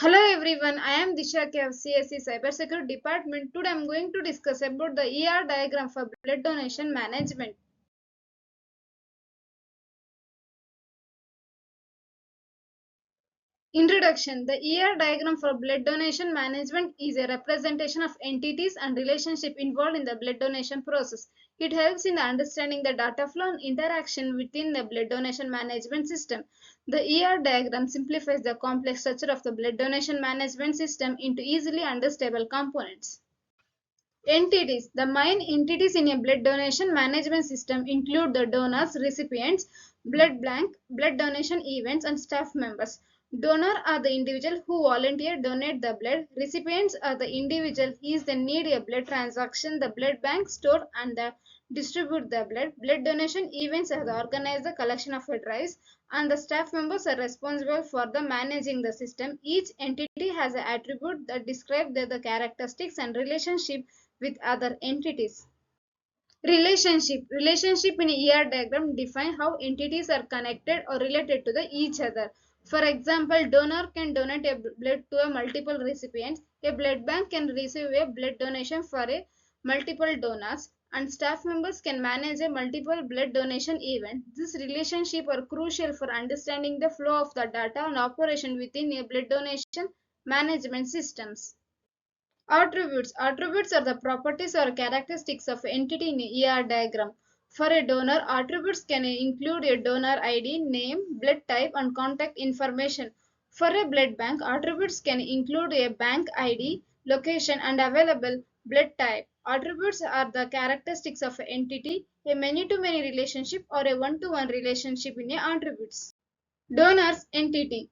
Hello everyone, I am Disha K of CSE Cybersecurity Department. Today I am going to discuss about the ER diagram for blood donation management. Introduction. The ER diagram for blood donation management is a representation of entities and relationship involved in the blood donation process. It helps in understanding the data flow and interaction within the blood donation management system. The ER diagram simplifies the complex structure of the blood donation management system into easily understandable components. Entities. The main entities in a blood donation management system include the donors, recipients, blood bank, blood donation events, and staff members. Donor are the individual who volunteer donate the blood. Recipients are the individual who is the need a blood transaction. The blood bank store and the distribute the blood. Blood donation events are the organize the collection of the drives, and the staff members are responsible for the managing the system. Each entity has an attribute that describe the characteristics and relationship with other entities. Relationship in a ER diagram define how entities are connected or related to each other. For example, donor can donate a blood to a multiple recipients. A blood bank can receive a blood donation for a multiple donors, and staff members can manage a multiple blood donation event. This relationship are crucial for understanding the flow of the data and operation within a blood donation management systems. Attributes. Attributes are the properties or characteristics of entity in a ER diagram. For a donor, attributes can include a donor ID, name, blood type, and contact information. For a blood bank, attributes can include a bank ID, location, and available blood type. Attributes are the characteristics of an entity, a many-to-many relationship, or a one-to-one relationship in a attributes. Donors entity.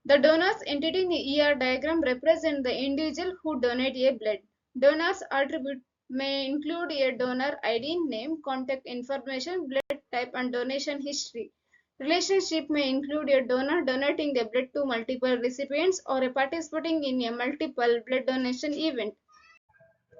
The donor's entity in the ER diagram represent the individual who donate a blood. Donor's attribute may include a donor ID, name, contact information, blood type, and donation history. Relationship may include a donor donating the blood to multiple recipients or a participating in a multiple blood donation event.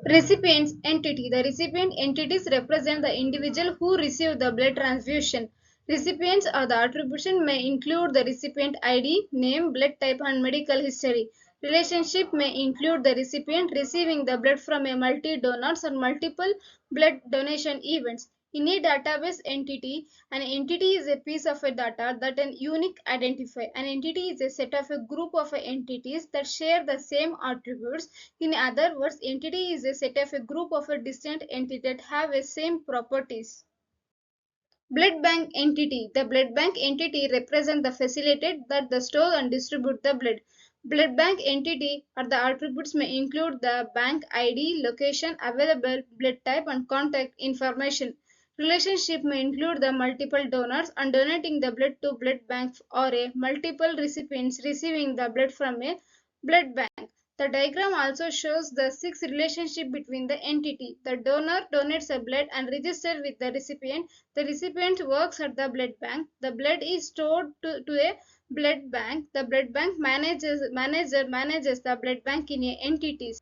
Recipient's entity. The recipient entities represent the individual who received the blood transfusion. Recipients or the attribution may include the recipient ID, name, blood type, and medical history. Relationship may include the recipient receiving the blood from a multi-donors or multiple blood donation events. In a database entity, an entity is a piece of a data that an unique identifier. An entity is a set of a group of entities that share the same attributes. In other words, entity is a set of a group of a distinct entities that have the same properties. Blood bank entity. The blood bank entity represents the facilitator that the store and distribute the blood. Blood bank entity or the attributes may include the bank ID, location, available blood type, and contact information. Relationship may include the multiple donors and donating the blood to blood bank or a multiple recipients receiving the blood from a blood bank. The diagram also shows the six relationship between the entity. The donor donates a blood and registers with the recipient. The recipient works at the blood bank. The blood is stored to a blood bank. The blood bank manages the blood bank in a entities.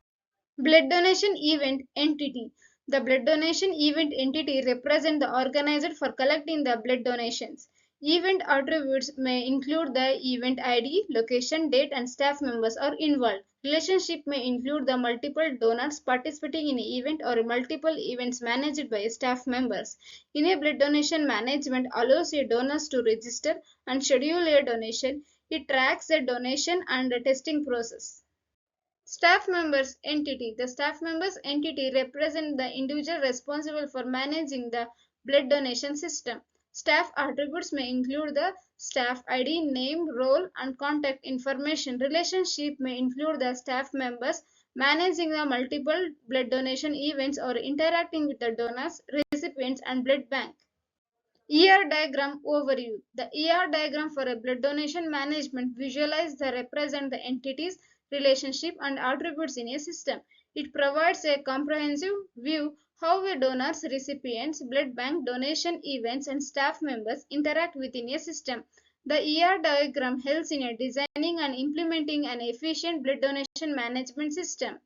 Blood donation event entity. The blood donation event entity represents the organizer for collecting the blood donations. Event attributes may include the event ID, location, date, and staff members are involved. Relationship may include the multiple donors participating in an event or multiple events managed by staff members. In a blood donation management allows a donors to register and schedule a donation. It tracks the donation and the testing process. Staff members entity. The staff members entity represent the individual responsible for managing the blood donation system. Staff attributes may include the staff ID, name, role, and contact information. Relationship may include the staff members managing the multiple blood donation events or interacting with the donors, recipients, and blood bank. ER diagram overview. The ER diagram for a blood donation management visualize the represent the entities, relationship, and attributes in a system. It provides a comprehensive view how a donors, recipients, blood bank donation events, and staff members interact within a system. The ER diagram helps in a designing and implementing an efficient blood donation management system.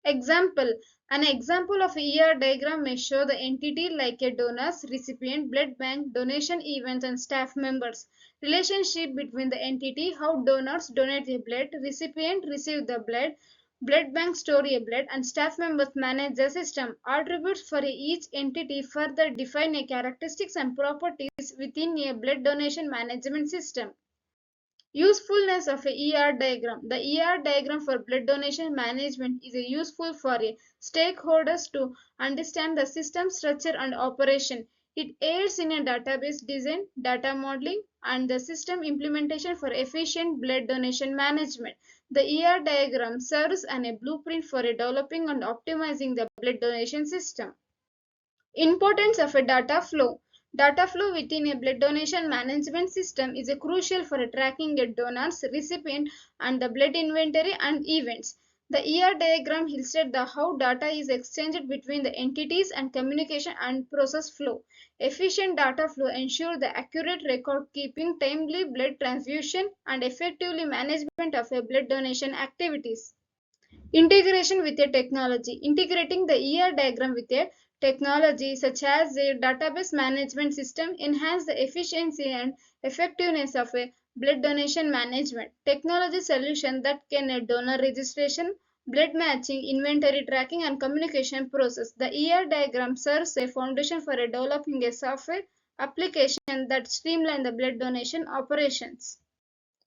Example. An example of a ER diagram may show the entity like a donors, recipient, blood bank, donation events, and staff members. Relationship between the entity, how donors donate the blood, recipient receive the blood, blood bank store a blood, and staff members manage the system. Attributes for each entity further define a characteristics and properties within a blood donation management system. Usefulness of a ER diagram. The ER diagram for blood donation management is useful for stakeholders to understand the system structure and operation. It aids in a database design, data modeling, and the system implementation for efficient blood donation management. The ER diagram serves as a blueprint for developing and optimizing the blood donation system. Importance of a data flow. Data flow within a blood donation management system is crucial for tracking a donor's recipient and the blood inventory and events. The ER diagram illustrates how data is exchanged between the entities and communication and process flow. Efficient data flow ensures the accurate record keeping, timely blood transfusion, and effectively management of a blood donation activities. Integration with a technology. Integrating the ER diagram with a technology such as a database management system enhance the efficiency and effectiveness of a blood donation management. Technology solution that can a donor registration, blood matching, inventory tracking, and communication process. The ER diagram serves a foundation for developing a software application that streamline the blood donation operations.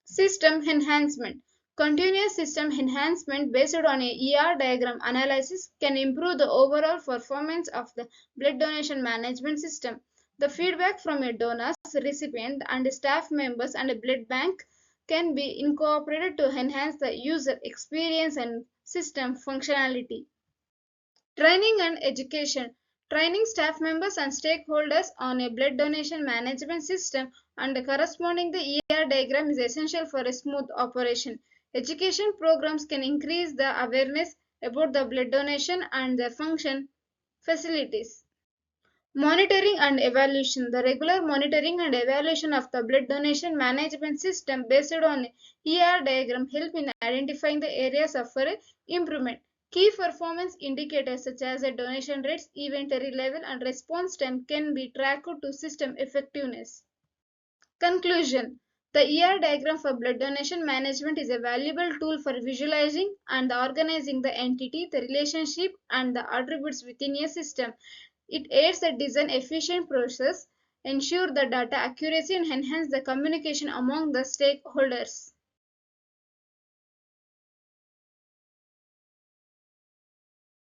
System enhancement. Continuous system enhancement based on a ER diagram analysis can improve the overall performance of the blood donation management system. The feedback from a donor, recipient, and staff members and a blood bank can be incorporated to enhance the user experience and system functionality. Training and education. Training staff members and stakeholders on a blood donation management system and corresponding the ER diagram is essential for a smooth operation. Education programs can increase the awareness about the blood donation and the function facilities. Monitoring and evaluation. The regular monitoring and evaluation of the blood donation management system based on ER diagram help in identifying the areas of for improvement. Key performance indicators such as donation rates, inventory level, and response time can be tracked to system effectiveness. Conclusion. The ER diagram for blood donation management is a valuable tool for visualizing and organizing the entity, the relationship, and the attributes within a system. It aids the design efficient process, ensure the data accuracy, and enhance the communication among the stakeholders.